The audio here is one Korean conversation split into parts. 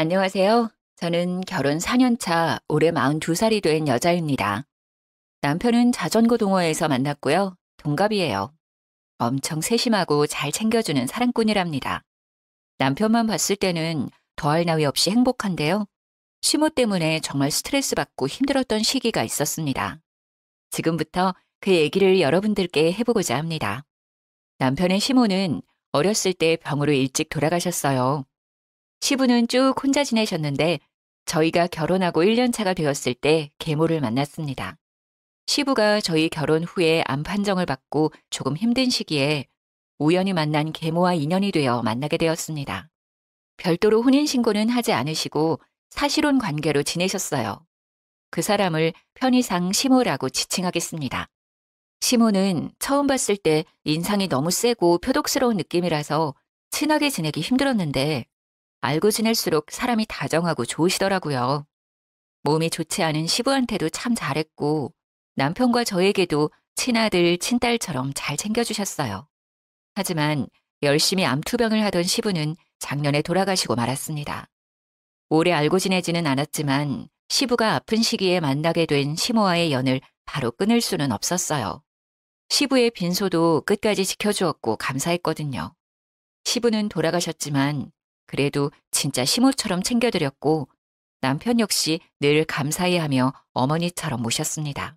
안녕하세요. 저는 결혼 4년 차 올해 42살이 된 여자입니다. 남편은 자전거 동호회에서 만났고요. 동갑이에요. 엄청 세심하고 잘 챙겨주는 사랑꾼이랍니다. 남편만 봤을 때는 더할 나위 없이 행복한데요. 시모 때문에 정말 스트레스 받고 힘들었던 시기가 있었습니다. 지금부터 그 얘기를 여러분들께 해보고자 합니다. 남편의 시모는 어렸을 때 병으로 일찍 돌아가셨어요. 시부는 쭉 혼자 지내셨는데 저희가 결혼하고 1년 차가 되었을 때 계모를 만났습니다. 시부가 저희 결혼 후에 암 판정을 받고 조금 힘든 시기에 우연히 만난 계모와 인연이 되어 만나게 되었습니다. 별도로 혼인신고는 하지 않으시고 사실혼 관계로 지내셨어요. 그 사람을 편의상 시모라고 지칭하겠습니다. 시모는 처음 봤을 때 인상이 너무 세고 표독스러운 느낌이라서 친하게 지내기 힘들었는데 알고 지낼수록 사람이 다정하고 좋으시더라고요. 몸이 좋지 않은 시부한테도 참 잘했고 남편과 저에게도 친아들, 친딸처럼 잘 챙겨주셨어요. 하지만 열심히 암투병을 하던 시부는 작년에 돌아가시고 말았습니다. 오래 알고 지내지는 않았지만 시부가 아픈 시기에 만나게 된 시모와의 연을 바로 끊을 수는 없었어요. 시부의 빈소도 끝까지 지켜주었고 감사했거든요. 시부는 돌아가셨지만 그래도 진짜 시모처럼 챙겨드렸고 남편 역시 늘 감사해하며 어머니처럼 모셨습니다.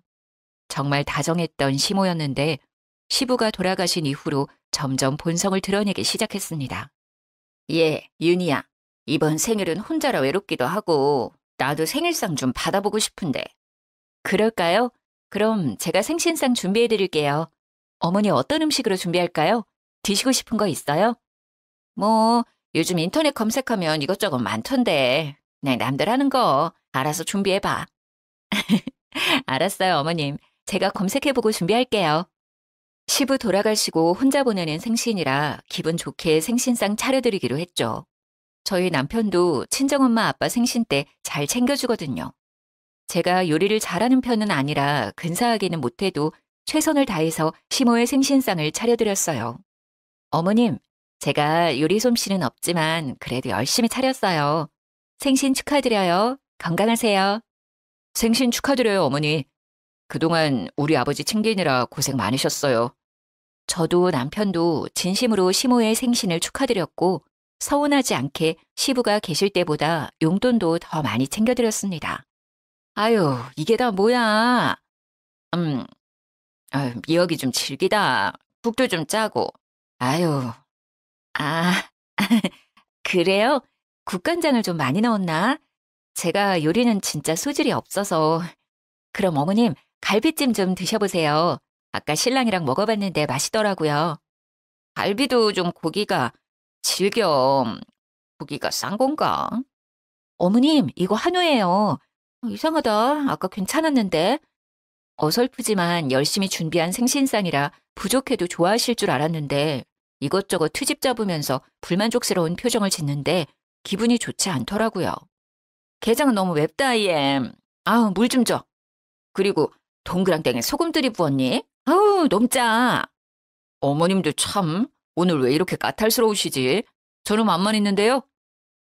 정말 다정했던 시모였는데 시부가 돌아가신 이후로 점점 본성을 드러내기 시작했습니다. 예, 윤희야. 이번 생일은 혼자라 외롭기도 하고 나도 생일상 좀 받아보고 싶은데. 그럴까요? 그럼 제가 생신상 준비해드릴게요. 어머니 어떤 음식으로 준비할까요? 드시고 싶은 거 있어요? 뭐 요즘 인터넷 검색하면 이것저것 많던데 그냥 남들 하는 거 알아서 준비해봐. 알았어요, 어머님. 제가 검색해보고 준비할게요. 시부 돌아가시고 혼자 보내는 생신이라 기분 좋게 생신상 차려드리기로 했죠. 저희 남편도 친정엄마 아빠 생신 때 잘 챙겨주거든요. 제가 요리를 잘하는 편은 아니라 근사하게는 못해도 최선을 다해서 시모의 생신상을 차려드렸어요. 어머님, 제가 요리 솜씨는 없지만 그래도 열심히 차렸어요. 생신 축하드려요. 건강하세요. 생신 축하드려요, 어머니. 그동안 우리 아버지 챙기느라 고생 많으셨어요. 저도 남편도 진심으로 시모의 생신을 축하드렸고 서운하지 않게 시부가 계실 때보다 용돈도 더 많이 챙겨드렸습니다. 아유, 이게 다 뭐야. 음, 미역이 좀 질기다. 국도 좀 짜고. 아유, 아, 그래요? 국간장을 좀 많이 넣었나? 제가 요리는 진짜 소질이 없어서. 그럼 어머님, 갈비찜 좀 드셔보세요. 아까 신랑이랑 먹어봤는데 맛있더라고요. 갈비도 좀 고기가 질겨. 고기가 싼 건가? 어머님, 이거 한우예요. 이상하다. 아까 괜찮았는데. 어설프지만 열심히 준비한 생신상이라 부족해도 좋아하실 줄 알았는데 이것저것 트집 잡으면서 불만족스러운 표정을 짓는데 기분이 좋지 않더라고요. 게장은 너무 맵다, 얘. 아우, 물 좀 줘. 그리고 동그랑땡에 소금들이 부었니? 아우, 너무 짜. 어머님도 참 오늘 왜 이렇게 까탈스러우시지? 저는 맛만 있는데요.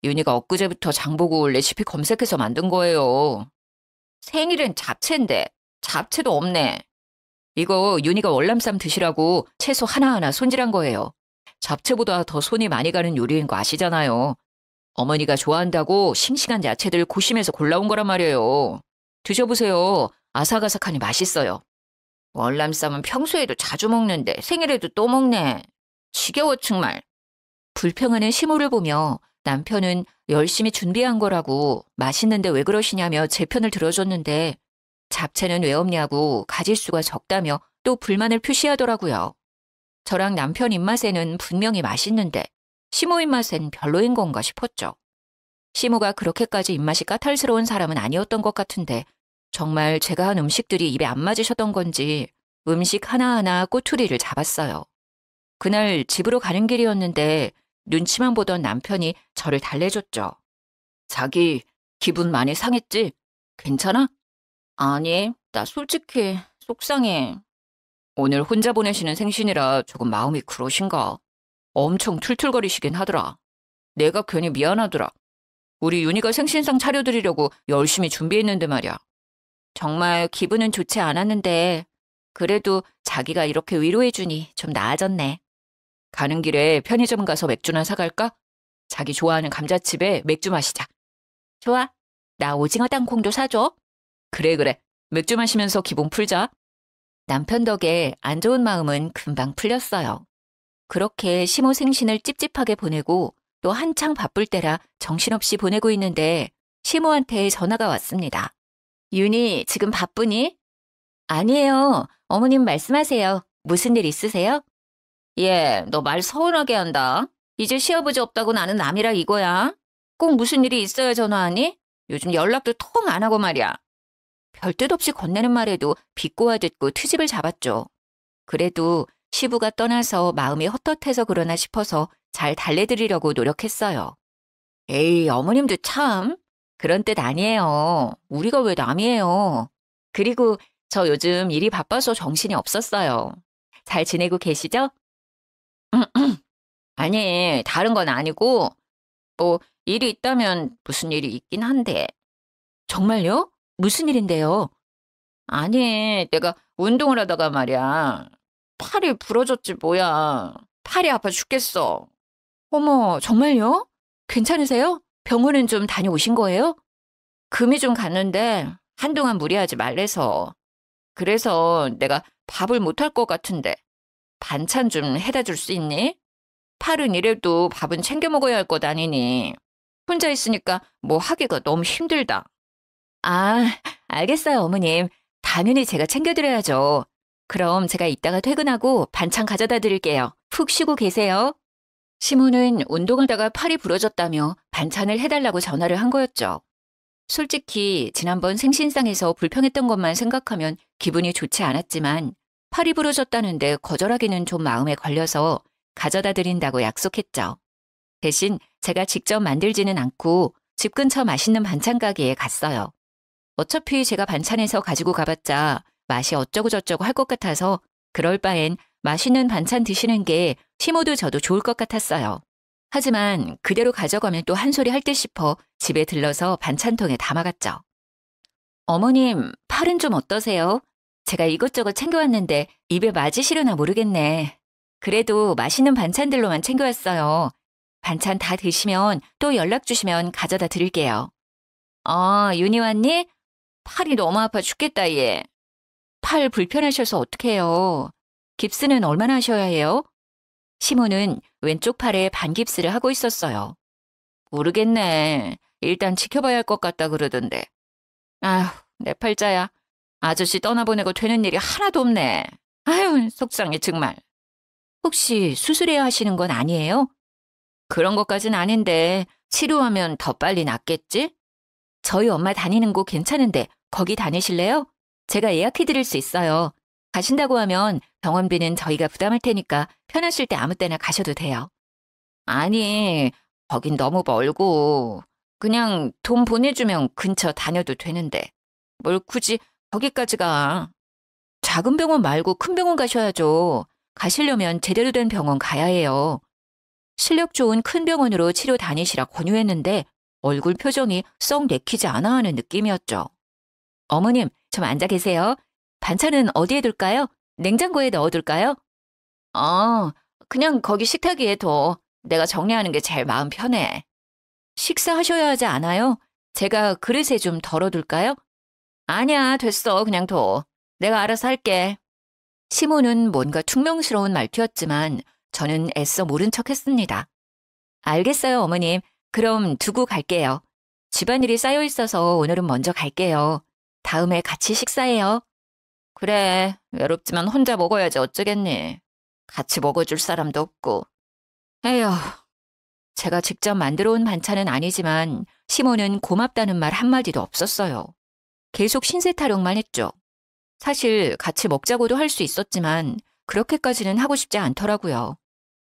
윤희가 엊그제부터 장보고 레시피 검색해서 만든 거예요. 생일은 잡채인데 잡채도 없네. 이거 윤희가 월남쌈 드시라고 채소 하나하나 손질한 거예요. 잡채보다 더 손이 많이 가는 요리인 거 아시잖아요. 어머니가 좋아한다고 싱싱한 야채들 고심해서 골라온 거란 말이에요. 드셔보세요. 아삭아삭하니 맛있어요. 월남쌈은 평소에도 자주 먹는데 생일에도 또 먹네. 지겨워 정말. 불평하는 시모를 보며 남편은 열심히 준비한 거라고 맛있는데 왜 그러시냐며 제 편을 들어줬는데 잡채는 왜 없냐고 가짓수가 적다며 또 불만을 표시하더라고요. 저랑 남편 입맛에는 분명히 맛있는데 시모 입맛엔 별로인 건가 싶었죠. 시모가 그렇게까지 입맛이 까탈스러운 사람은 아니었던 것 같은데 정말 제가 한 음식들이 입에 안 맞으셨던 건지 음식 하나하나 꼬투리를 잡았어요. 그날 집으로 가는 길이었는데 눈치만 보던 남편이 저를 달래줬죠. 자기 기분 많이 상했지? 괜찮아? 아니, 나 솔직히 속상해. 오늘 혼자 보내시는 생신이라 조금 마음이 그러신가? 엄청 툴툴거리시긴 하더라. 내가 괜히 미안하더라. 우리 윤희가 생신상 차려드리려고 열심히 준비했는데 말이야. 정말 기분은 좋지 않았는데 그래도 자기가 이렇게 위로해주니 좀 나아졌네. 가는 길에 편의점 가서 맥주나 사갈까? 자기 좋아하는 감자칩에 맥주 마시자. 좋아. 나 오징어 땅콩도 사줘. 그래. 맥주 마시면서 기분 풀자. 남편 덕에 안 좋은 마음은 금방 풀렸어요. 그렇게 시모 생신을 찝찝하게 보내고 또 한창 바쁠 때라 정신없이 보내고 있는데 시모한테 전화가 왔습니다. 윤희, 지금 바쁘니? 아니에요. 어머님 말씀하세요. 무슨 일 있으세요? 예, 너 말 서운하게 한다. 이제 시아버지 없다고 나는 남이라 이거야. 꼭 무슨 일이 있어야 전화하니? 요즘 연락도 통 안 하고 말이야. 별 뜻 없이 건네는 말에도 비꼬아 듣고 트집을 잡았죠. 그래도 시부가 떠나서 마음이 헛헛해서 그러나 싶어서 잘 달래드리려고 노력했어요. 에이, 어머님도 참. 그런 뜻 아니에요. 우리가 왜 남이에요. 그리고 저 요즘 일이 바빠서 정신이 없었어요. 잘 지내고 계시죠? 아니, 다른 건 아니고 뭐 일이 있다면 무슨 일이 있긴 한데. 정말요? 무슨 일인데요? 아니, 내가 운동을 하다가 말이야. 팔이 부러졌지 뭐야. 팔이 아파 죽겠어. 어머, 정말요? 괜찮으세요? 병원은 좀 다녀오신 거예요? 금이 좀 갔는데 한동안 무리하지 말래서. 그래서 내가 밥을 못할 것 같은데 반찬 좀 해다 줄 수 있니? 팔은 이래도 밥은 챙겨 먹어야 할 것 아니니. 혼자 있으니까 뭐 하기가 너무 힘들다. 아, 알겠어요, 어머님. 당연히 제가 챙겨드려야죠. 그럼 제가 이따가 퇴근하고 반찬 가져다 드릴게요. 푹 쉬고 계세요. 시모는 운동하다가 팔이 부러졌다며 반찬을 해달라고 전화를 한 거였죠. 솔직히 지난번 생신상에서 불평했던 것만 생각하면 기분이 좋지 않았지만 팔이 부러졌다는데 거절하기는 좀 마음에 걸려서 가져다 드린다고 약속했죠. 대신 제가 직접 만들지는 않고 집 근처 맛있는 반찬 가게에 갔어요. 어차피 제가 반찬해서 가지고 가봤자 맛이 어쩌고저쩌고 할 것 같아서 그럴 바엔 맛있는 반찬 드시는 게 시모도 저도 좋을 것 같았어요. 하지만 그대로 가져가면 또 한 소리 할 듯 싶어 집에 들러서 반찬통에 담아갔죠. 어머님, 팔은 좀 어떠세요? 제가 이것저것 챙겨왔는데 입에 맞으시려나 모르겠네. 그래도 맛있는 반찬들로만 챙겨왔어요. 반찬 다 드시면 또 연락 주시면 가져다 드릴게요. 윤희 왔니? 팔이 너무 아파 죽겠다, 얘. 팔 불편하셔서 어떡해요. 깁스는 얼마나 하셔야 해요? 시모는 왼쪽 팔에 반깁스를 하고 있었어요. 모르겠네. 일단 지켜봐야 할 것 같다 그러던데. 아휴, 내 팔자야. 아저씨 떠나보내고 되는 일이 하나도 없네. 아휴, 속상해 정말. 혹시 수술해야 하시는 건 아니에요? 그런 것까진 아닌데 치료하면 더 빨리 낫겠지? 저희 엄마 다니는 곳 괜찮은데 거기 다니실래요? 제가 예약해드릴 수 있어요. 가신다고 하면 병원비는 저희가 부담할 테니까 편하실 때 아무 때나 가셔도 돼요. 아니, 거긴 너무 멀고 그냥 돈 보내주면 근처 다녀도 되는데 뭘 굳이 거기까지 가. 작은 병원 말고 큰 병원 가셔야죠. 가시려면 제대로 된 병원 가야 해요. 실력 좋은 큰 병원으로 치료 다니시라 권유했는데 얼굴 표정이 썩 내키지 않아 하는 느낌이었죠. 어머님, 좀 앉아 계세요. 반찬은 어디에 둘까요? 냉장고에 넣어둘까요? 그냥 거기 식탁 위에 둬. 내가 정리하는 게 제일 마음 편해. 식사하셔야 하지 않아요? 제가 그릇에 좀 덜어둘까요? 아니야, 됐어. 그냥 둬. 내가 알아서 할게. 시모는 뭔가 퉁명스러운 말투였지만 저는 애써 모른 척 했습니다. 알겠어요, 어머님. 그럼 두고 갈게요. 집안일이 쌓여 있어서 오늘은 먼저 갈게요. 다음에 같이 식사해요. 그래, 외롭지만 혼자 먹어야지 어쩌겠니. 같이 먹어줄 사람도 없고. 에휴, 제가 직접 만들어 온 반찬은 아니지만 시모는 고맙다는 말 한마디도 없었어요. 계속 신세 타령만 했죠. 사실 같이 먹자고도 할 수 있었지만 그렇게까지는 하고 싶지 않더라고요.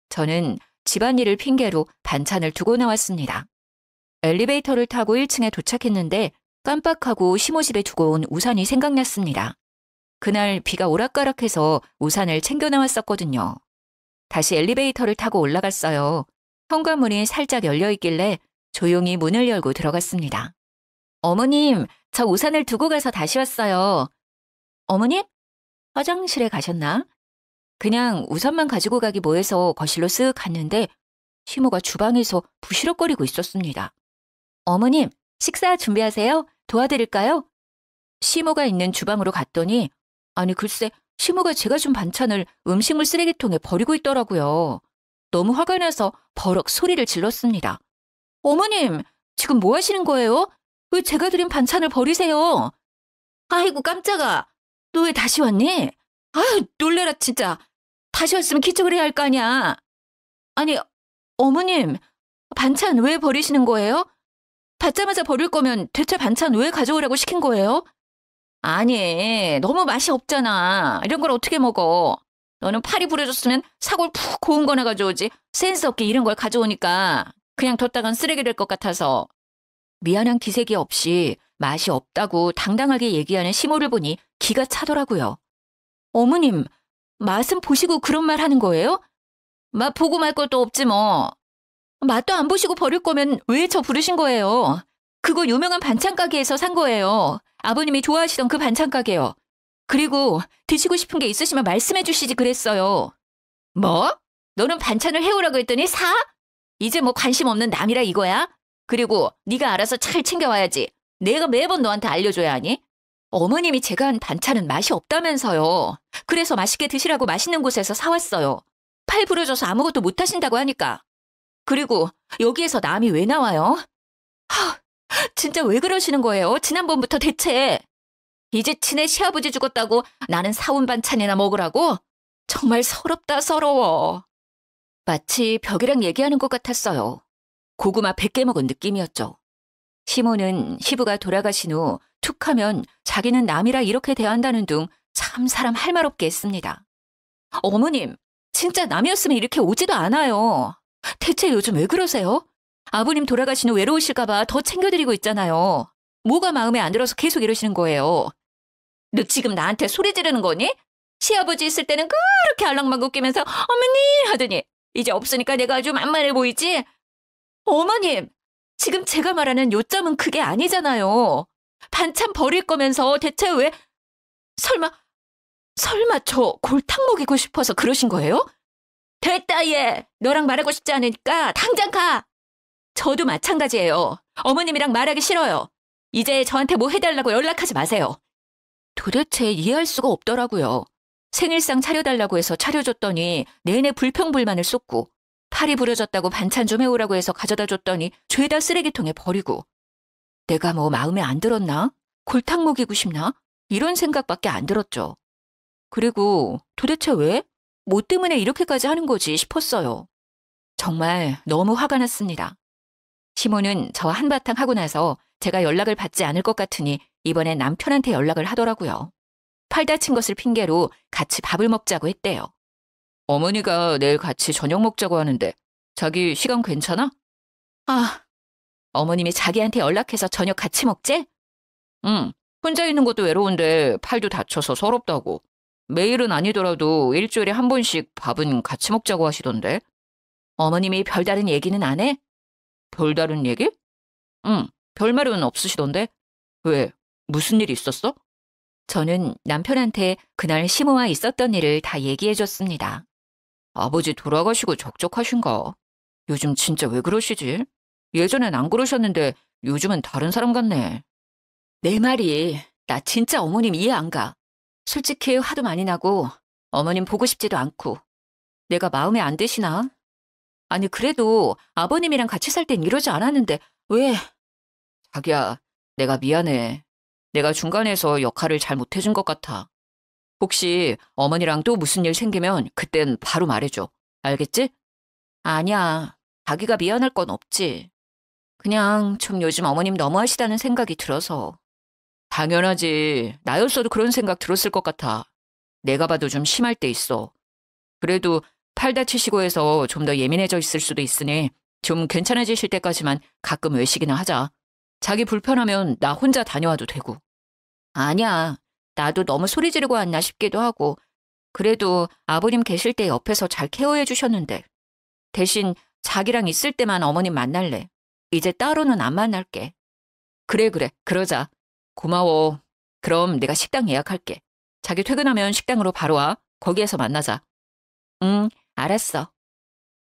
저는 집안일을 핑계로 반찬을 두고 나왔습니다. 엘리베이터를 타고 1층에 도착했는데 깜빡하고 시모 집에 두고 온 우산이 생각났습니다. 그날 비가 오락가락해서 우산을 챙겨 나왔었거든요. 다시 엘리베이터를 타고 올라갔어요. 현관문이 살짝 열려 있길래 조용히 문을 열고 들어갔습니다. 어머님, 저 우산을 두고 가서 다시 왔어요. 어머님? 화장실에 가셨나? 그냥 우산만 가지고 가기 뭐해서 거실로 쓱 갔는데 시모가 주방에서 부시럭거리고 있었습니다. 어머님, 식사 준비하세요? 도와드릴까요? 시모가 있는 주방으로 갔더니 아니 글쎄 시모가 제가 준 반찬을 음식물 쓰레기통에 버리고 있더라고요. 너무 화가 나서 버럭 소리를 질렀습니다. 어머님, 지금 뭐 하시는 거예요? 왜 제가 드린 반찬을 버리세요? 아이고 깜짝아. 너 왜 다시 왔니? 아유 놀래라 진짜. 다시 왔으면 기척을 해야 할 거 아니야. 아니 어머님, 반찬 왜 버리시는 거예요? 받자마자 버릴 거면 대체 반찬 왜 가져오라고 시킨 거예요? 아니, 너무 맛이 없잖아. 이런 걸 어떻게 먹어? 너는 팔이 부러졌으면 사골 푹 고운 거나 가져오지. 센스 없게 이런 걸 가져오니까 그냥 뒀다간 쓰레기 될 것 같아서. 미안한 기색이 없이 맛이 없다고 당당하게 얘기하는 시모를 보니 기가 차더라고요. 어머님, 맛은 보시고 그런 말 하는 거예요? 맛 보고 말 것도 없지 뭐. 맛도 안 보시고 버릴 거면 왜 저 부르신 거예요? 그거 유명한 반찬 가게에서 산 거예요. 아버님이 좋아하시던 그 반찬 가게요. 그리고 드시고 싶은 게 있으시면 말씀해 주시지 그랬어요. 뭐? 너는 반찬을 해오라고 했더니 사? 이제 뭐 관심 없는 남이라 이거야? 그리고 네가 알아서 잘 챙겨와야지. 내가 매번 너한테 알려줘야 하니? 어머님이 제가 한 반찬은 맛이 없다면서요. 그래서 맛있게 드시라고 맛있는 곳에서 사왔어요. 팔 부러져서 아무것도 못 하신다고 하니까. 그리고 여기에서 남이 왜 나와요? 하, 진짜 왜 그러시는 거예요? 지난번부터 대체. 이제 친애 시아버지 죽었다고 나는 사온 반찬이나 먹으라고? 정말 서럽다 서러워. 마치 벽이랑 얘기하는 것 같았어요. 고구마 100개 먹은 느낌이었죠. 시모는 시부가 돌아가신 후 툭하면 자기는 남이라 이렇게 대한다는 둥 참 사람 할 말 없게 했습니다. 어머님, 진짜 남이었으면 이렇게 오지도 않아요. 대체 요즘 왜 그러세요? 아버님 돌아가신 후 외로우실까 봐 더 챙겨드리고 있잖아요. 뭐가 마음에 안 들어서 계속 이러시는 거예요. 너 지금 나한테 소리 지르는 거니? 시아버지 있을 때는 그렇게 알랑방구 끼면서 어머니 하더니 이제 없으니까 내가 아주 만만해 보이지? 어머님, 지금 제가 말하는 요점은 그게 아니잖아요. 반찬 버릴 거면서 대체 왜 설마 저 골탕 먹이고 싶어서 그러신 거예요? 됐다 얘. 너랑 말하고 싶지 않으니까 당장 가. 저도 마찬가지예요. 어머님이랑 말하기 싫어요. 이제 저한테 뭐 해달라고 연락하지 마세요. 도대체 이해할 수가 없더라고요. 생일상 차려달라고 해서 차려줬더니 내내 불평불만을 쏟고 팔이 부러졌다고 반찬 좀 해오라고 해서 가져다 줬더니 죄다 쓰레기통에 버리고. 내가 뭐 마음에 안 들었나? 골탕 먹이고 싶나? 이런 생각밖에 안 들었죠. 그리고 도대체 왜? 뭐 때문에 이렇게까지 하는 거지 싶었어요. 정말 너무 화가 났습니다. 시모는 저 한바탕 하고 나서 제가 연락을 받지 않을 것 같으니 이번엔 남편한테 연락을 하더라고요. 팔 다친 것을 핑계로 같이 밥을 먹자고 했대요. 어머니가 내일 같이 저녁 먹자고 하는데 자기 시간 괜찮아? 아, 어머님이 자기한테 연락해서 저녁 같이 먹재? 응, 혼자 있는 것도 외로운데 팔도 다쳐서 서럽다고. 매일은 아니더라도 일주일에 한 번씩 밥은 같이 먹자고 하시던데. 어머님이 별다른 얘기는 안 해? 별다른 얘기? 응, 별말은 없으시던데. 왜, 무슨 일 있었어? 저는 남편한테 그날 시모와 있었던 일을 다 얘기해줬습니다. 아버지 돌아가시고 적적하신가? 요즘 진짜 왜 그러시지? 예전엔 안 그러셨는데 요즘은 다른 사람 같네. 내 말이 나 진짜 어머님 이해 안 가. 솔직히 화도 많이 나고 어머님 보고 싶지도 않고. 내가 마음에 안 드시나? 아니 그래도 아버님이랑 같이 살 땐 이러지 않았는데 왜? 자기야, 내가 미안해. 내가 중간에서 역할을 잘 못해준 것 같아. 혹시 어머니랑 또 무슨 일 생기면 그땐 바로 말해줘. 알겠지? 아니야. 자기가 미안할 건 없지. 그냥 좀 요즘 어머님 너무하시다는 생각이 들어서. 당연하지. 나였어도 그런 생각 들었을 것 같아. 내가 봐도 좀 심할 때 있어. 그래도 팔 다치시고 해서 좀 더 예민해져 있을 수도 있으니 좀 괜찮아지실 때까지만 가끔 외식이나 하자. 자기 불편하면 나 혼자 다녀와도 되고. 아니야. 나도 너무 소리 지르고 왔나 싶기도 하고. 그래도 아버님 계실 때 옆에서 잘 케어해 주셨는데. 대신 자기랑 있을 때만 어머님 만날래. 이제 따로는 안 만날게. 그래, 그러자. 고마워. 그럼 내가 식당 예약할게. 자기 퇴근하면 식당으로 바로 와. 거기에서 만나자. 응, 알았어.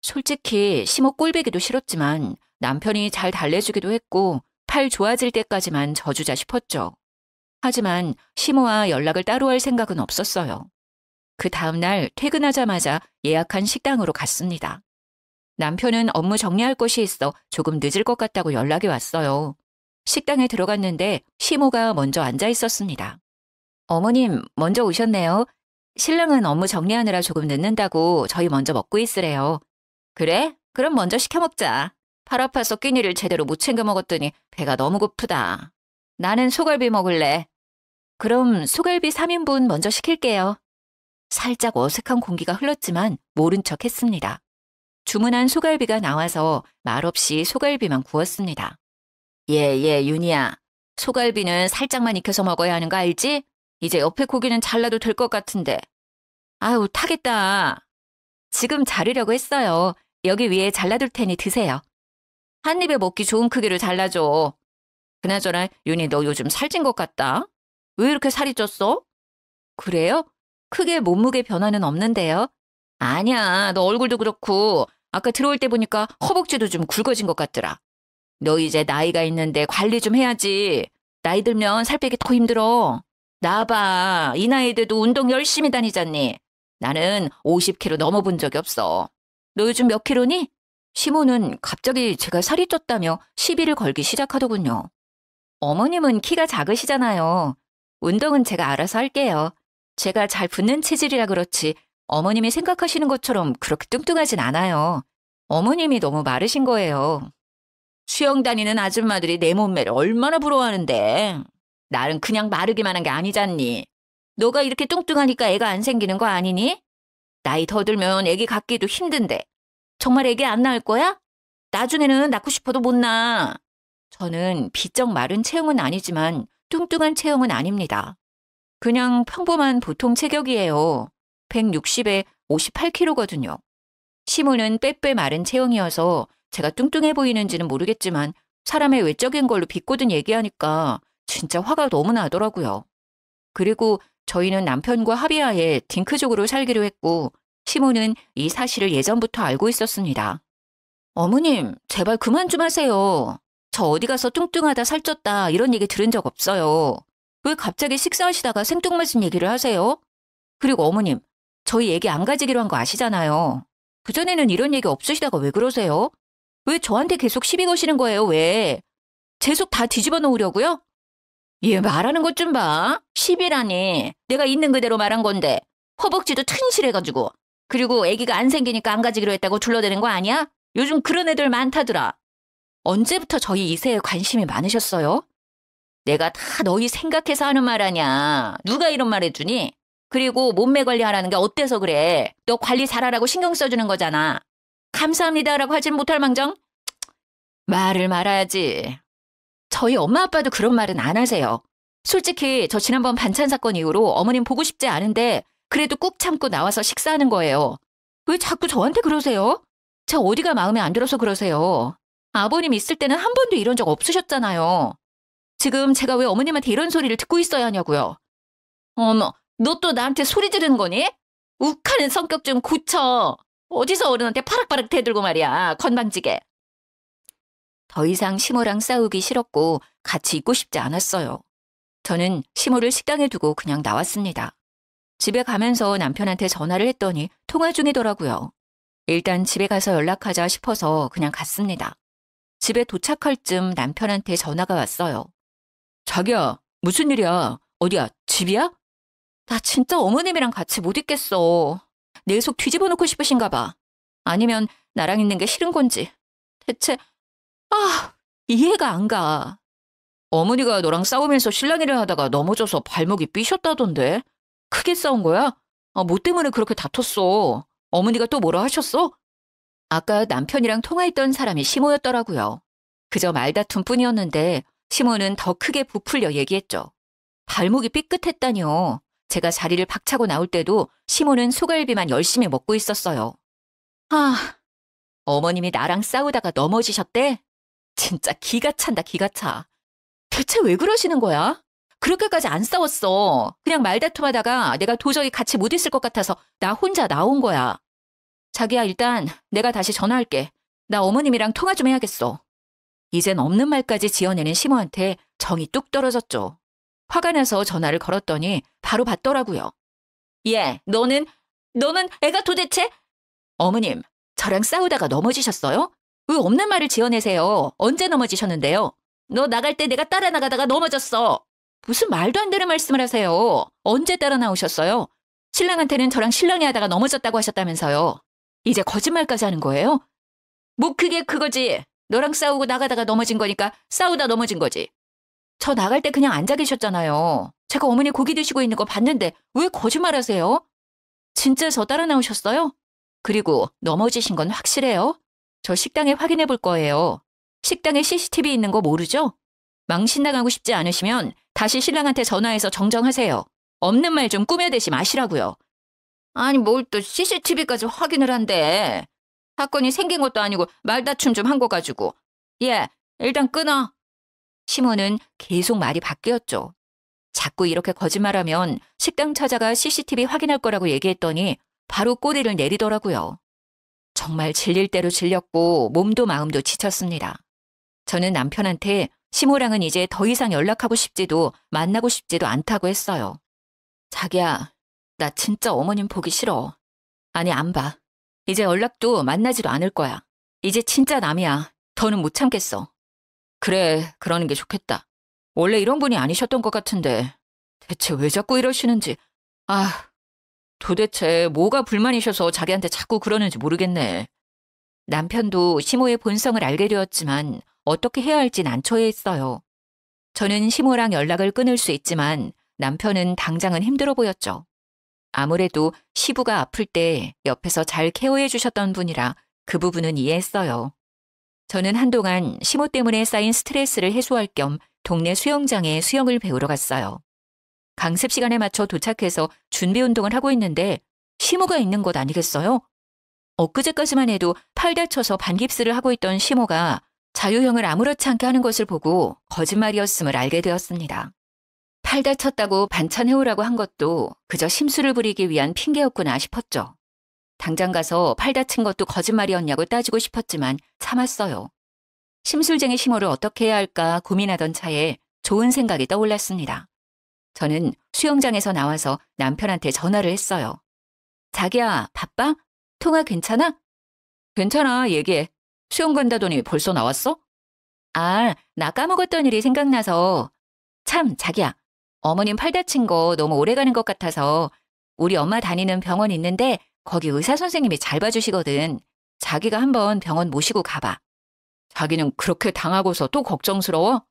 솔직히 시모 꼴보기도 싫었지만 남편이 잘 달래주기도 했고 팔 좋아질 때까지만 져주자 싶었죠. 하지만 시모와 연락을 따로 할 생각은 없었어요. 그 다음날 퇴근하자마자 예약한 식당으로 갔습니다. 남편은 업무 정리할 것이 있어 조금 늦을 것 같다고 연락이 왔어요. 식당에 들어갔는데 시모가 먼저 앉아 있었습니다. 어머님, 먼저 오셨네요. 신랑은 업무 정리하느라 조금 늦는다고 저희 먼저 먹고 있으래요. 그래? 그럼 먼저 시켜 먹자. 팔 아파서 끼니를 제대로 못 챙겨 먹었더니 배가 너무 고프다. 나는 소갈비 먹을래. 그럼 소갈비 3인분 먼저 시킬게요. 살짝 어색한 공기가 흘렀지만 모른 척 했습니다. 주문한 소갈비가 나와서 말없이 소갈비만 구웠습니다. 윤희야. 소갈비는 살짝만 익혀서 먹어야 하는 거 알지? 이제 옆에 고기는 잘라도 될 것 같은데. 아유, 타겠다. 지금 자르려고 했어요. 여기 위에 잘라둘 테니 드세요. 한 입에 먹기 좋은 크기로 잘라줘. 그나저나 윤희 너 요즘 살찐 것 같다. 왜 이렇게 살이 쪘어? 그래요? 크게 몸무게 변화는 없는데요. 아니야, 너 얼굴도 그렇고 아까 들어올 때 보니까 허벅지도 좀 굵어진 것 같더라. 너 이제 나이가 있는데 관리 좀 해야지. 나이 들면 살 빼기 더 힘들어. 나봐, 이 나이 돼도 운동 열심히 다니잖니. 나는 50kg 넘어본 적이 없어. 너 요즘 몇 킬로니? 시모는 갑자기 제가 살이 쪘다며 시비를 걸기 시작하더군요. 어머님은 키가 작으시잖아요. 운동은 제가 알아서 할게요. 제가 잘 붙는 체질이라 그렇지 어머님이 생각하시는 것처럼 그렇게 뚱뚱하진 않아요. 어머님이 너무 마르신 거예요. 수영 다니는 아줌마들이 내 몸매를 얼마나 부러워하는데. 나는 그냥 마르기만 한 게 아니잖니. 너가 이렇게 뚱뚱하니까 애가 안 생기는 거 아니니? 나이 더 들면 애기 갖기도 힘든데. 정말 애기 안 낳을 거야? 나중에는 낳고 싶어도 못 낳아. 저는 비쩍 마른 체형은 아니지만 뚱뚱한 체형은 아닙니다. 그냥 평범한 보통 체격이에요. 160에 58kg거든요. 시모는 빼빼 마른 체형이어서 제가 뚱뚱해 보이는지는 모르겠지만 사람의 외적인 걸로 비꼬든 얘기하니까 진짜 화가 너무 나더라고요. 그리고 저희는 남편과 합의하에 딩크족으로 살기로 했고 시모는 이 사실을 예전부터 알고 있었습니다. 어머님, 제발 그만 좀 하세요. 저 어디 가서 뚱뚱하다 살쪘다 이런 얘기 들은 적 없어요. 왜 갑자기 식사하시다가 생뚱맞은 얘기를 하세요? 그리고 어머님, 저희 얘기 안 가지기로 한 거 아시잖아요. 그전에는 이런 얘기 없으시다가 왜 그러세요? 왜 저한테 계속 시비 거시는 거예요, 왜? 제 속 다 뒤집어 놓으려고요? 얘 말하는 것 좀 봐. 시비라니. 내가 있는 그대로 말한 건데. 허벅지도 튼실해가지고. 그리고 아기가 안 생기니까 안 가지기로 했다고 둘러대는 거 아니야? 요즘 그런 애들 많다더라. 언제부터 저희 이세에 관심이 많으셨어요? 내가 다 너희 생각해서 하는 말 아냐. 누가 이런 말 해주니? 그리고 몸매 관리하라는 게 어때서 그래? 너 관리 잘하라고 신경 써주는 거잖아. 감사합니다라고 하진 못할 망정? 말을 말아야지. 저희 엄마 아빠도 그런 말은 안 하세요. 솔직히 저 지난번 반찬 사건 이후로 어머님 보고 싶지 않은데 그래도 꾹 참고 나와서 식사하는 거예요. 왜 자꾸 저한테 그러세요? 저 어디가 마음에 안 들어서 그러세요. 아버님 있을 때는 한 번도 이런 적 없으셨잖아요. 지금 제가 왜 어머님한테 이런 소리를 듣고 있어야 하냐고요. 어머, 너 또 나한테 소리 지르는 거니? 욱하는 성격 좀 고쳐. 어디서 어른한테 파락파락 대들고 말이야. 건방지게. 더 이상 시모랑 싸우기 싫었고 같이 있고 싶지 않았어요. 저는 시모를 식당에 두고 그냥 나왔습니다. 집에 가면서 남편한테 전화를 했더니 통화 중이더라고요. 일단 집에 가서 연락하자 싶어서 그냥 갔습니다. 집에 도착할 쯤 남편한테 전화가 왔어요. 자기야, 무슨 일이야? 어디야? 집이야? 나 진짜 어머님이랑 같이 못 있겠어. 내 속 뒤집어 놓고 싶으신가 봐. 아니면 나랑 있는 게 싫은 건지. 대체 이해가 안 가. 어머니가 너랑 싸우면서 실랑이를 하다가 넘어져서 발목이 삐셨다던데. 크게 싸운 거야? 뭐 때문에 그렇게 다퉜어? 어머니가 또 뭐라 하셨어? 아까 남편이랑 통화했던 사람이 시모였더라고요. 그저 말다툼 뿐이었는데 시모는 더 크게 부풀려 얘기했죠. 발목이 삐끗했다니요. 제가 자리를 박차고 나올 때도 시모는 소갈비만 열심히 먹고 있었어요. 어머님이 나랑 싸우다가 넘어지셨대? 진짜 기가 찬다, 기가 차. 대체 왜 그러시는 거야? 그렇게까지 안 싸웠어. 그냥 말다툼하다가 내가 도저히 같이 못 있을 것 같아서 나 혼자 나온 거야. 자기야, 일단 내가 다시 전화할게. 나 어머님이랑 통화 좀 해야겠어. 이젠 없는 말까지 지어내는 시모한테 정이 뚝 떨어졌죠. 화가 나서 전화를 걸었더니 바로 받더라고요. 예, 너는 애가 도대체? 어머님, 저랑 싸우다가 넘어지셨어요? 왜 없는 말을 지어내세요? 언제 넘어지셨는데요? 너 나갈 때 내가 따라 나가다가 넘어졌어. 무슨 말도 안 되는 말씀을 하세요. 언제 따라 나오셨어요? 신랑한테는 저랑 실랑이 하다가 넘어졌다고 하셨다면서요. 이제 거짓말까지 하는 거예요? 뭐 그게 그거지. 너랑 싸우고 나가다가 넘어진 거니까 싸우다 넘어진 거지. 저 나갈 때 그냥 앉아 계셨잖아요. 제가 어머니 고기 드시고 있는 거 봤는데 왜 거짓말하세요? 진짜 저 따라 나오셨어요? 그리고 넘어지신 건 확실해요? 저 식당에 확인해 볼 거예요. 식당에 CCTV 있는 거 모르죠? 망신 나가고 싶지 않으시면 다시 신랑한테 전화해서 정정하세요. 없는 말 좀 꾸며대지 마시라고요. 아니 뭘 또 CCTV까지 확인을 한대. 사건이 생긴 것도 아니고 말다툼 좀 한 거 가지고. 예, 일단 끊어. 시모는 계속 말이 바뀌었죠. 자꾸 이렇게 거짓말하면 식당 찾아가 CCTV 확인할 거라고 얘기했더니 바로 꼬리를 내리더라고요. 정말 질릴 대로 질렸고 몸도 마음도 지쳤습니다. 저는 남편한테 시모랑은 이제 더 이상 연락하고 싶지도 만나고 싶지도 않다고 했어요. 자기야, 나 진짜 어머님 보기 싫어. 아니, 안 봐. 이제 연락도 만나지도 않을 거야. 이제 진짜 남이야. 더는 못 참겠어. 그래, 그러는 게 좋겠다. 원래 이런 분이 아니셨던 것 같은데 대체 왜 자꾸 이러시는지. 도대체 뭐가 불만이셔서 자기한테 자꾸 그러는지 모르겠네. 남편도 시모의 본성을 알게 되었지만 어떻게 해야 할지 난처해했어요. 저는 시모랑 연락을 끊을 수 있지만 남편은 당장은 힘들어 보였죠. 아무래도 시부가 아플 때 옆에서 잘 케어해 주셨던 분이라 그 부분은 이해했어요. 저는 한동안 시모 때문에 쌓인 스트레스를 해소할 겸 동네 수영장에 수영을 배우러 갔어요. 강습 시간에 맞춰 도착해서 준비 운동을 하고 있는데 시모가 있는 것 아니겠어요? 엊그제까지만 해도 팔 다쳐서 반깁스를 하고 있던 시모가 자유형을 아무렇지 않게 하는 것을 보고 거짓말이었음을 알게 되었습니다. 팔 다쳤다고 반찬 해오라고 한 것도 그저 심술을 부리기 위한 핑계였구나 싶었죠. 당장 가서 팔 다친 것도 거짓말이었냐고 따지고 싶었지만 참았어요. 심술쟁이 시모를 어떻게 해야 할까 고민하던 차에 좋은 생각이 떠올랐습니다. 저는 수영장에서 나와서 남편한테 전화를 했어요. 자기야, 바빠? 통화 괜찮아? 괜찮아, 얘기해. 수영 간다더니 벌써 나왔어? 나 까먹었던 일이 생각나서. 참, 자기야. 어머님 팔 다친 거 너무 오래 가는 것 같아서 우리 엄마 다니는 병원 있는데 거기 의사 선생님이 잘 봐주시거든. 자기가 한번 병원 모시고 가봐. 자기는 그렇게 당하고서 또 걱정스러워?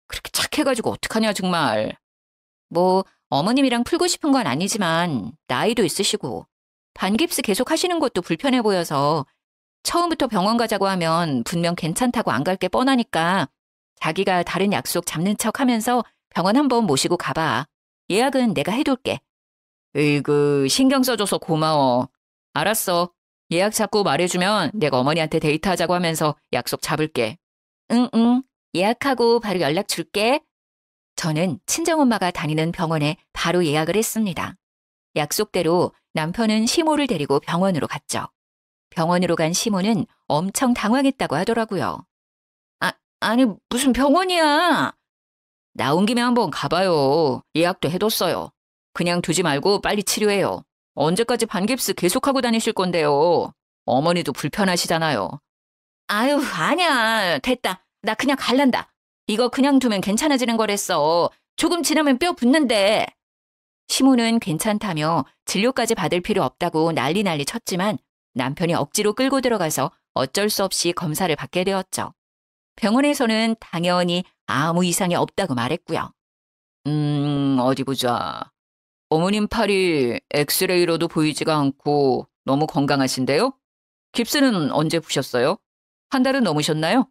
그렇게 착해가지고 어떡하냐 정말. 뭐 어머님이랑 풀고 싶은 건 아니지만 나이도 있으시고 반깁스 계속 하시는 것도 불편해 보여서 처음부터 병원 가자고 하면 분명 괜찮다고 안 갈 게 뻔하니까 자기가 다른 약속 잡는 척 하면서 병원 한번 모시고 가봐. 예약은 내가 해둘게. 으이그 신경 써줘서 고마워. 알았어. 예약 잡고 말해주면 내가 어머니한테 데이트하자고 하면서 약속 잡을게. 응. 예약하고 바로 연락 줄게. 저는 친정엄마가 다니는 병원에 바로 예약을 했습니다. 약속대로 남편은 시모를 데리고 병원으로 갔죠. 병원으로 간 시모는 엄청 당황했다고 하더라고요. 아니 무슨 병원이야. 나온 김에 한번 가봐요. 예약도 해뒀어요. 그냥 두지 말고 빨리 치료해요. 언제까지 반깁스 계속하고 다니실 건데요. 어머니도 불편하시잖아요. 아니야. 됐다. 나 그냥 갈란다. 이거 그냥 두면 괜찮아지는 거랬어. 조금 지나면 뼈 붙는데. 시모는 괜찮다며 진료까지 받을 필요 없다고 난리 쳤지만 남편이 억지로 끌고 들어가서 어쩔 수 없이 검사를 받게 되었죠. 병원에서는 당연히 아무 이상이 없다고 말했고요. 어디 보자. 어머님 팔이 엑스레이로도 보이지가 않고 너무 건강하신데요? 깁스는 언제 푸셨어요? 한 달은 넘으셨나요?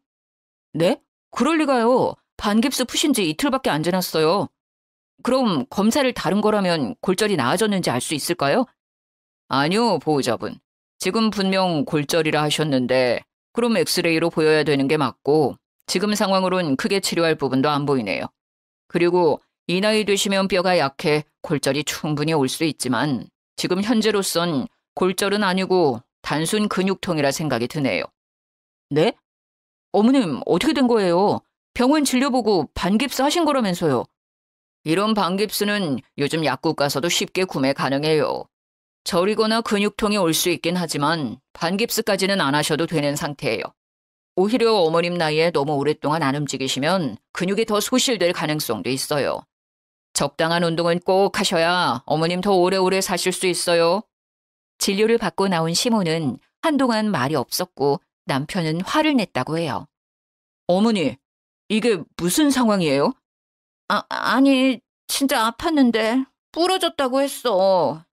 네? 그럴 리가요. 반깁스 푸신 지 이틀밖에 안 지났어요. 그럼 검사를 다른 거라면 골절이 나아졌는지 알 수 있을까요? 아니요, 보호자분. 지금 분명 골절이라 하셨는데 그럼 엑스레이로 보여야 되는 게 맞고 지금 상황으론 크게 치료할 부분도 안 보이네요. 그리고 이 나이 되시면 뼈가 약해 골절이 충분히 올 수 있지만 지금 현재로선 골절은 아니고 단순 근육통이라 생각이 드네요. 네? 어머님 어떻게 된 거예요? 병원 진료보고 반깁스 하신 거라면서요. 이런 반깁스는 요즘 약국 가서도 쉽게 구매 가능해요. 저리거나 근육통이 올 수 있긴 하지만 반깁스까지는 안 하셔도 되는 상태예요. 오히려 어머님 나이에 너무 오랫동안 안 움직이시면 근육이 더 소실될 가능성도 있어요. 적당한 운동은 꼭 하셔야 어머님 더 오래오래 사실 수 있어요. 진료를 받고 나온 시모는 한동안 말이 없었고 남편은 화를 냈다고 해요. 어머니, 이게 무슨 상황이에요? 아니, 진짜 아팠는데 부러졌다고 했어.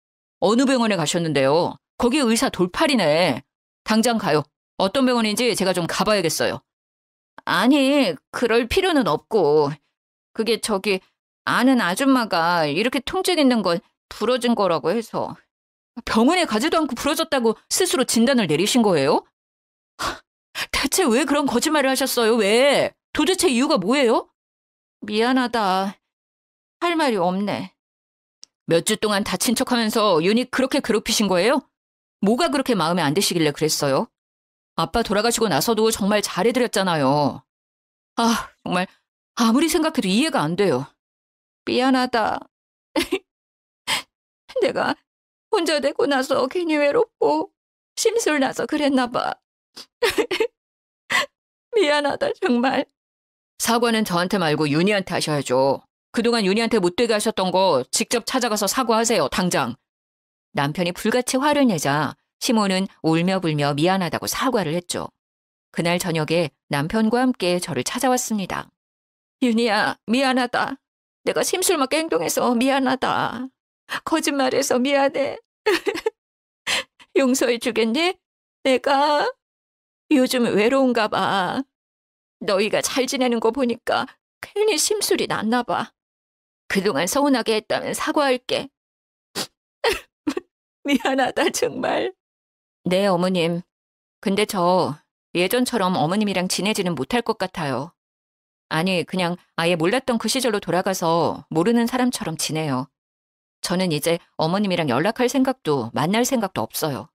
어느 병원에 가셨는데요? 거기 의사 돌팔이네. 당장 가요. 어떤 병원인지 제가 좀 가봐야겠어요. 아니, 그럴 필요는 없고. 그게 아는 아줌마가 이렇게 통증 있는 건 부러진 거라고 해서. 병원에 가지도 않고 부러졌다고 스스로 진단을 내리신 거예요? 대체 왜 그런 거짓말을 하셨어요? 왜? 도대체 이유가 뭐예요? 미안하다. 할 말이 없네. 몇 주 동안 다친 척하면서 윤희 그렇게 괴롭히신 거예요? 뭐가 그렇게 마음에 안 드시길래 그랬어요? 아빠 돌아가시고 나서도 정말 잘해드렸잖아요. 아, 정말 아무리 생각해도 이해가 안 돼요. 미안하다. 내가 혼자 되고 나서 괜히 외롭고 심술 나서 그랬나 봐. 미안하다 정말. 사과는 저한테 말고 윤희한테 하셔야죠. 그동안 윤희한테 못되게 하셨던 거 직접 찾아가서 사과하세요, 당장. 남편이 불같이 화를 내자 시모는 울며불며 미안하다고 사과를 했죠. 그날 저녁에 남편과 함께 저를 찾아왔습니다. 윤희야, 미안하다. 내가 심술맞게 행동해서 미안하다. 거짓말해서 미안해. 용서해 주겠니? 내가 요즘 외로운가 봐. 너희가 잘 지내는 거 보니까 괜히 심술이 났나 봐. 그동안 서운하게 했다면 사과할게. 미안하다 정말. 네, 어머님. 근데 저 예전처럼 어머님이랑 지내지는 못할 것 같아요. 아니, 그냥 아예 몰랐던 그 시절로 돌아가서 모르는 사람처럼 지내요. 저는 이제 어머님이랑 연락할 생각도 만날 생각도 없어요.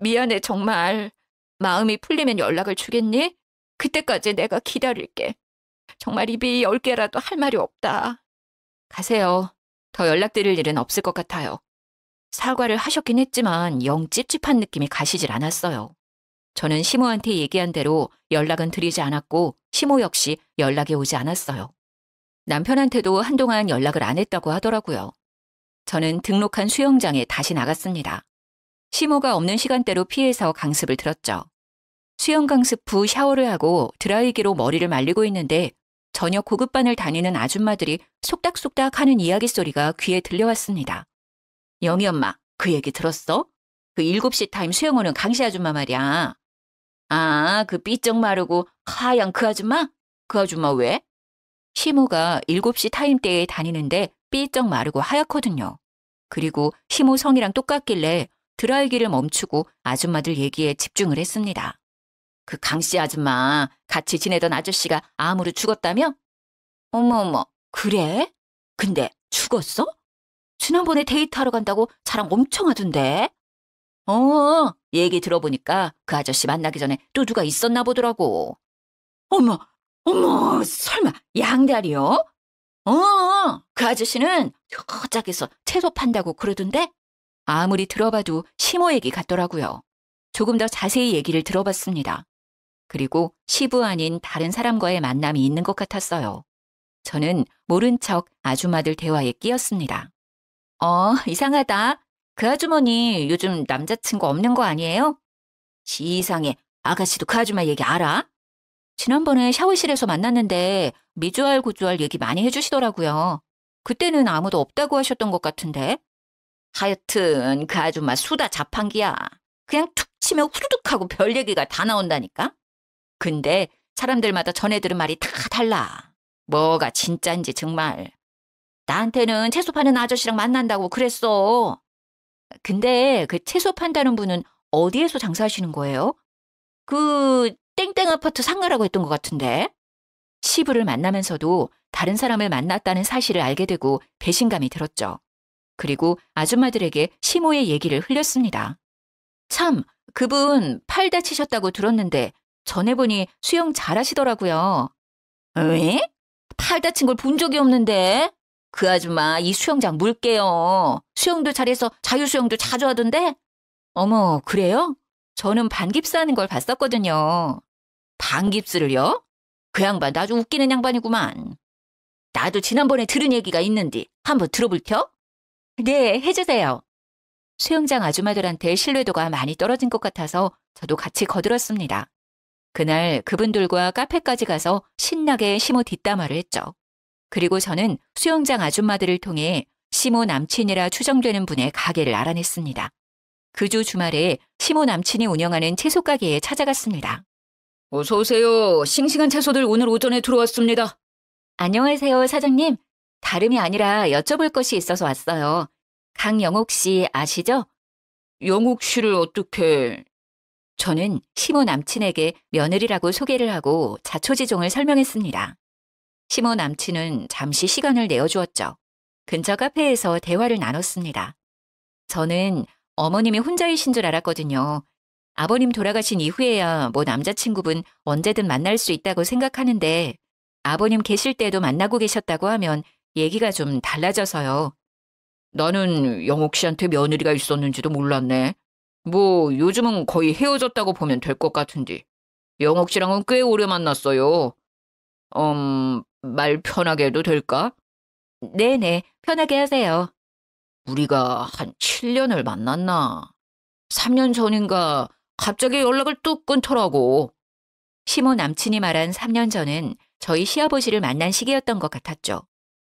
미안해, 정말. 마음이 풀리면 연락을 주겠니? 그때까지 내가 기다릴게. 정말 입이 10개라도 할 말이 없다. 가세요. 더 연락드릴 일은 없을 것 같아요. 사과를 하셨긴 했지만 영 찝찝한 느낌이 가시질 않았어요. 저는 시모한테 얘기한 대로 연락은 드리지 않았고 시모 역시 연락이 오지 않았어요. 남편한테도 한동안 연락을 안 했다고 하더라고요. 저는 등록한 수영장에 다시 나갔습니다. 시모가 없는 시간대로 피해서 강습을 들었죠. 수영 강습 후 샤워를 하고 드라이기로 머리를 말리고 있는데 저녁 고급반을 다니는 아줌마들이 속닥속닥 하는 이야기 소리가 귀에 들려왔습니다. 영희 엄마, 그 얘기 들었어? 그 7시 타임 수영 오는 강씨 아줌마 말이야. 아, 그 삐쩍 마르고 하얀 그 아줌마? 그 아줌마 왜? 시모가 7시 타임 때에 다니는데 삐쩍 마르고 하얗거든요. 그리고 시모 성이랑 똑같길래 드라이기를 멈추고 아줌마들 얘기에 집중을 했습니다. 그 강씨 아줌마 같이 지내던 아저씨가 암으로 죽었다며? 어머, 그래? 근데 죽었어? 지난번에 데이트하러 간다고 자랑 엄청 하던데? 얘기 들어보니까 그 아저씨 만나기 전에 또 누가 있었나 보더라고. 어머, 설마 양다리요? 그 아저씨는 저짝에서 채소 판다고 그러던데? 아무리 들어봐도 시모 얘기 같더라고요. 조금 더 자세히 얘기를 들어봤습니다. 그리고 시부 아닌 다른 사람과의 만남이 있는 것 같았어요. 저는 모른 척 아줌마들 대화에 끼었습니다. 이상하다. 그 아주머니 요즘 남자친구 없는 거 아니에요? 이상해. 아가씨도 그 아줌마 얘기 알아? 지난번에 샤워실에서 만났는데 미주알 고주알 얘기 많이 해주시더라고요. 그때는 아무도 없다고 하셨던 것 같은데. 하여튼 그 아줌마 수다 자판기야. 그냥 툭 치면 후두둑 하고 별 얘기가 다 나온다니까. 근데 사람들마다 전해 들은 말이 다 달라. 뭐가 진짜인지 정말. 나한테는 채소 파는 아저씨랑 만난다고 그랬어. 근데 그 채소 판다는 분은 어디에서 장사하시는 거예요? 땡땡 아파트 상가라고 했던 것 같은데. 시부를 만나면서도 다른 사람을 만났다는 사실을 알게 되고 배신감이 들었죠. 그리고 아줌마들에게 시모의 얘기를 흘렸습니다. 참, 그분 팔 다치셨다고 들었는데 전해보니 수영 잘하시더라고요. 에? 팔 다친 걸 본 적이 없는데? 그 아줌마 이 수영장 물게요. 수영도 잘해서 자유수영도 자주 하던데? 어머, 그래요? 저는 반깁스 하는 걸 봤었거든요. 반깁스를요? 그 양반 아주 웃기는 양반이구만. 나도 지난번에 들은 얘기가 있는데 한번 들어볼텨? 네, 해주세요. 수영장 아줌마들한테 신뢰도가 많이 떨어진 것 같아서 저도 같이 거들었습니다. 그날 그분들과 카페까지 가서 신나게 시모 뒷담화를 했죠. 그리고 저는 수영장 아줌마들을 통해 시모 남친이라 추정되는 분의 가게를 알아냈습니다. 그 주 주말에 시모 남친이 운영하는 채소 가게에 찾아갔습니다. 어서 오세요. 싱싱한 채소들 오늘 오전에 들어왔습니다. 안녕하세요, 사장님. 다름이 아니라 여쭤볼 것이 있어서 왔어요. 강영옥 씨 아시죠? 영옥 씨를 어떻게... 저는 시모 남친에게 며느리라고 소개를 하고 자초지종을 설명했습니다. 시모 남친은 잠시 시간을 내어주었죠. 근처 카페에서 대화를 나눴습니다. 저는 어머님이 혼자이신 줄 알았거든요. 아버님 돌아가신 이후에야 뭐 남자친구분 언제든 만날 수 있다고 생각하는데 아버님 계실 때도 만나고 계셨다고 하면 얘기가 좀 달라져서요. 나는 영옥 씨한테 며느리가 있었는지도 몰랐네. 뭐 요즘은 거의 헤어졌다고 보면 될 것 같은데. 영옥 씨랑은 꽤 오래 만났어요. 말 편하게 해도 될까? 네네, 편하게 하세요. 우리가 한 7년을 만났나? 3년 전인가 갑자기 연락을 뚝 끊더라고. 시모 남친이 말한 3년 전은 저희 시아버지를 만난 시기였던 것 같았죠.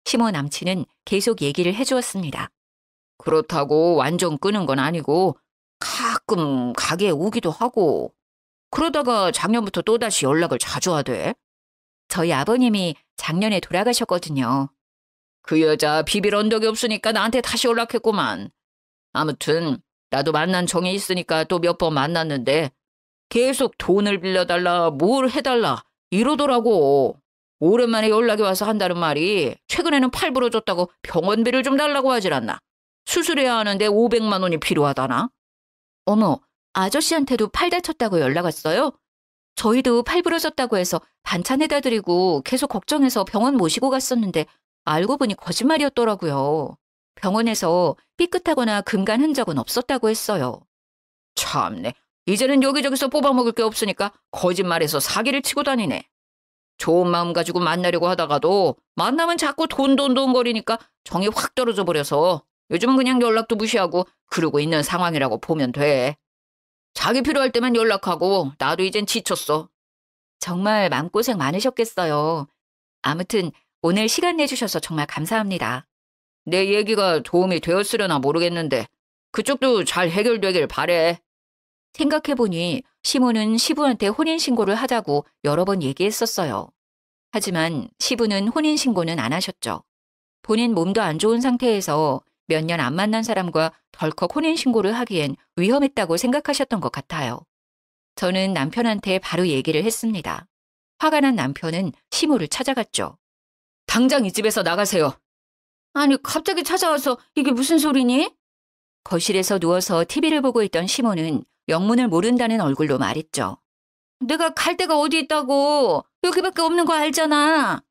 시모 남친은 계속 얘기를 해주었습니다. 그렇다고 완전 끊은 건 아니고 가끔 가게에 오기도 하고 그러다가 작년부터 또다시 연락을 자주 하대. 저희 아버님이 작년에 돌아가셨거든요. 그 여자 비빌 언덕이 없으니까 나한테 다시 연락했구만. 아무튼 나도 만난 정이 있으니까 또 몇 번 만났는데 계속 돈을 빌려달라 뭘 해달라 이러더라고. 오랜만에 연락이 와서 한다는 말이 최근에는 팔 부러졌다고 병원비를 좀 달라고 하질 않나. 수술해야 하는데 500만 원이 필요하다나. 어머, 아저씨한테도 팔 다쳤다고 연락 왔어요? 저희도 팔 부러졌다고 해서 반찬해다 드리고 계속 걱정해서 병원 모시고 갔었는데 알고 보니 거짓말이었더라고요. 병원에서 삐끗하거나 금간 흔적은 없었다고 했어요. 참네. 이제는 여기저기서 뽑아먹을 게 없으니까 거짓말해서 사기를 치고 다니네. 좋은 마음 가지고 만나려고 하다가도 만나면 자꾸 돈 거리니까 정이 확 떨어져 버려서 요즘은 그냥 연락도 무시하고 그러고 있는 상황이라고 보면 돼. 자기 필요할 때만 연락하고 나도 이젠 지쳤어. 정말 마음고생 많으셨겠어요. 아무튼 오늘 시간 내주셔서 정말 감사합니다. 내 얘기가 도움이 되었으려나 모르겠는데 그쪽도 잘 해결되길 바래. 생각해보니 시모는 시부한테 혼인신고를 하자고 여러 번 얘기했었어요. 하지만 시부는 혼인신고는 안 하셨죠. 본인 몸도 안 좋은 상태에서 몇 년 안 만난 사람과 덜컥 혼인신고를 하기엔 위험했다고 생각하셨던 것 같아요. 저는 남편한테 바로 얘기를 했습니다. 화가 난 남편은 시모를 찾아갔죠. 당장 이 집에서 나가세요. 아니 갑자기 찾아와서 이게 무슨 소리니? 거실에서 누워서 TV를 보고 있던 시모는 영문을 모른다는 얼굴로 말했죠. 내가 갈 데가 어디 있다고. 여기밖에 없는 거 알잖아.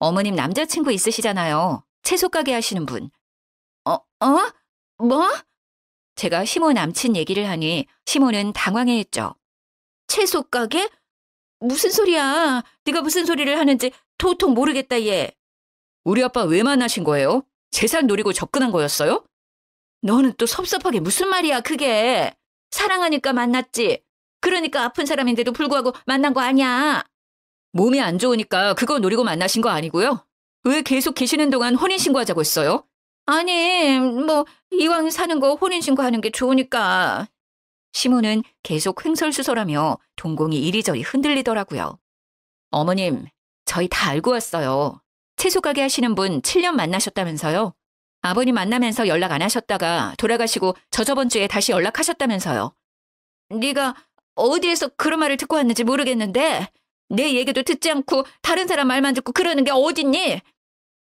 어머님 남자친구 있으시잖아요. 채소 가게 하시는 분. 뭐? 제가 시모 남친 얘기를 하니 시모는 당황해했죠. 채소 가게? 무슨 소리야. 네가 무슨 소리를 하는지 도통 모르겠다 얘. 우리 아빠 왜 만나신 거예요? 재산 노리고 접근한 거였어요? 너는 또 섭섭하게 무슨 말이야 그게. 사랑하니까 만났지. 그러니까 아픈 사람인데도 불구하고 만난 거 아니야. 몸이 안 좋으니까 그거 노리고 만나신 거 아니고요? 왜 계속 계시는 동안 혼인신고하자고 했어요? 아니 뭐 이왕 사는 거 혼인신고하는 게 좋으니까. 시모는 계속 횡설수설하며 동공이 이리저리 흔들리더라고요. 어머님, 저희 다 알고 왔어요. 채소 가게 하시는 분 7년 만나셨다면서요? 아버님 만나면서 연락 안 하셨다가 돌아가시고 저번 주에 다시 연락하셨다면서요. 네가 어디에서 그런 말을 듣고 왔는지 모르겠는데 내 얘기도 듣지 않고 다른 사람 말만 듣고 그러는 게 어딨니?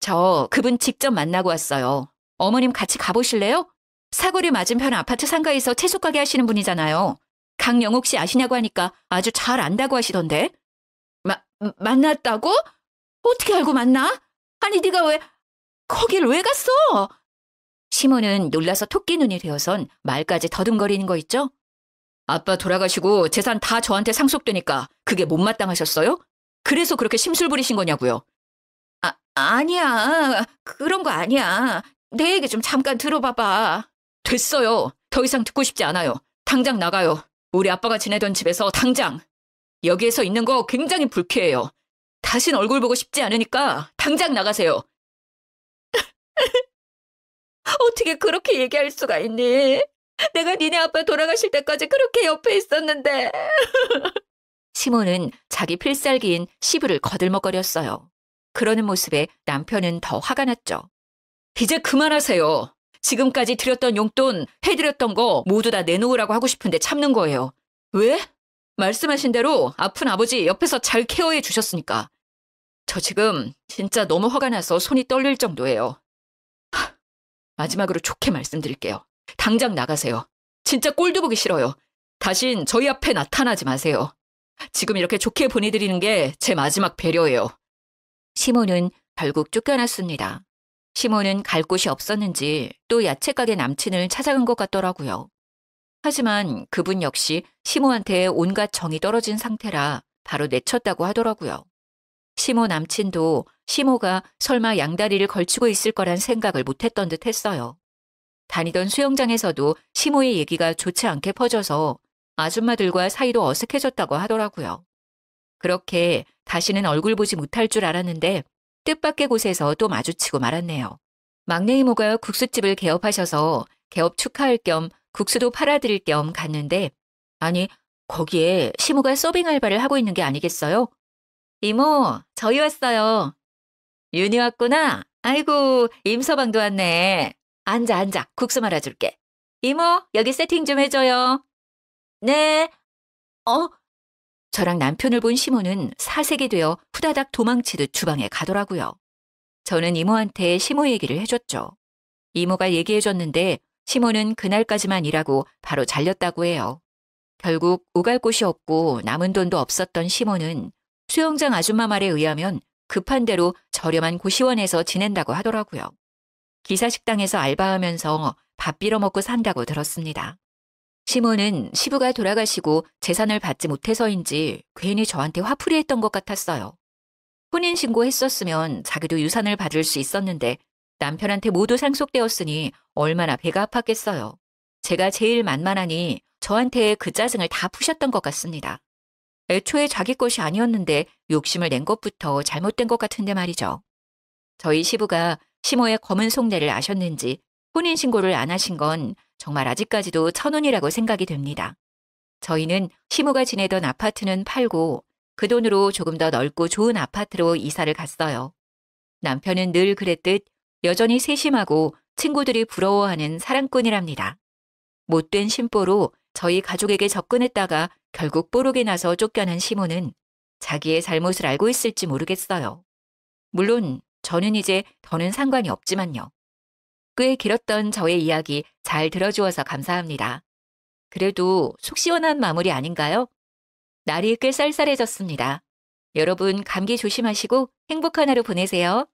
저 그분 직접 만나고 왔어요. 어머님 같이 가보실래요? 사거리 맞은편 아파트 상가에서 채소 가게 하시는 분이잖아요. 강영옥 씨 아시냐고 하니까 아주 잘 안다고 하시던데. 만났다고? 어떻게 알고 만나? 아니 네가 왜 거길 왜 갔어? 시모는 놀라서 토끼 눈이 되어선 말까지 더듬거리는 거 있죠? 아빠 돌아가시고 재산 다 저한테 상속되니까 그게 못마땅하셨어요? 그래서 그렇게 심술 부리신 거냐고요? 아니야. 그런 거 아니야. 내 얘기 좀 잠깐 들어봐봐. 됐어요. 더 이상 듣고 싶지 않아요. 당장 나가요. 우리 아빠가 지내던 집에서 당장. 여기에서 있는 거 굉장히 불쾌해요. 다신 얼굴 보고 싶지 않으니까 당장 나가세요. 어떻게 그렇게 얘기할 수가 있니? 내가 니네 아빠 돌아가실 때까지 그렇게 옆에 있었는데. 시모는 자기 필살기인 시부를 거들먹거렸어요. 그러는 모습에 남편은 더 화가 났죠. 이제 그만하세요. 지금까지 드렸던 용돈, 해드렸던 거 모두 다 내놓으라고 하고 싶은데 참는 거예요. 왜? 말씀하신 대로 아픈 아버지 옆에서 잘 케어해 주셨으니까. 저 지금 진짜 너무 화가 나서 손이 떨릴 정도예요. 마지막으로 좋게 말씀드릴게요. 당장 나가세요. 진짜 꼴도 보기 싫어요. 다신 저희 앞에 나타나지 마세요. 지금 이렇게 좋게 보내드리는 게 제 마지막 배려예요. 시모는 결국 쫓겨났습니다. 시모는 갈 곳이 없었는지 또 야채가게 남친을 찾아간 것 같더라고요. 하지만 그분 역시 시모한테 온갖 정이 떨어진 상태라 바로 내쳤다고 하더라고요. 시모 남친도 시모가 설마 양다리를 걸치고 있을 거란 생각을 못했던 듯 했어요. 다니던 수영장에서도 시모의 얘기가 좋지 않게 퍼져서 아줌마들과 사이도 어색해졌다고 하더라고요. 그렇게 다시는 얼굴 보지 못할 줄 알았는데 뜻밖의 곳에서 또 마주치고 말았네요. 막내 이모가 국수집을 개업하셔서 개업 축하할 겸 국수도 팔아드릴 겸 갔는데 아니 거기에 시모가 서빙 알바를 하고 있는 게 아니겠어요? 이모 저희 왔어요. 윤희 왔구나. 아이고 임서방도 왔네. 앉아 국수 말아줄게. 이모 여기 세팅 좀 해줘요. 네. 저랑 남편을 본 시모는 사색이 되어 후다닥 도망치듯 주방에 가더라고요. 저는 이모한테 시모 얘기를 해줬죠. 이모가 얘기해줬는데 시모는 그날까지만 일하고 바로 잘렸다고 해요. 결국 오갈 곳이 없고 남은 돈도 없었던 시모는 수영장 아줌마 말에 의하면 급한 대로 저렴한 고시원에서 지낸다고 하더라고요. 기사식당에서 알바하면서 밥 빌어먹고 산다고 들었습니다. 시모는 시부가 돌아가시고 재산을 받지 못해서인지 괜히 저한테 화풀이했던 것 같았어요. 혼인신고했었으면 자기도 유산을 받을 수 있었는데 남편한테 모두 상속되었으니 얼마나 배가 아팠겠어요. 제가 제일 만만하니 저한테 그 짜증을 다 푸셨던 것 같습니다. 애초에 자기 것이 아니었는데 욕심을 낸 것부터 잘못된 것 같은데 말이죠. 저희 시부가 시모의 검은 속내를 아셨는지 혼인신고를 안 하신 건 정말 아직까지도 천운이라고 생각이 됩니다. 저희는 시모가 지내던 아파트는 팔고 그 돈으로 조금 더 넓고 좋은 아파트로 이사를 갔어요. 남편은 늘 그랬듯 여전히 세심하고 친구들이 부러워하는 사랑꾼이랍니다. 못된 심보로 저희 가족에게 접근했다가 결국 뽀록이 나서 쫓겨난 시모는 자기의 잘못을 알고 있을지 모르겠어요. 물론 저는 이제 더는 상관이 없지만요. 꽤 길었던 저의 이야기 잘 들어주어서 감사합니다. 그래도 속 시원한 마무리 아닌가요? 날이 꽤 쌀쌀해졌습니다. 여러분 감기 조심하시고 행복한 하루 보내세요.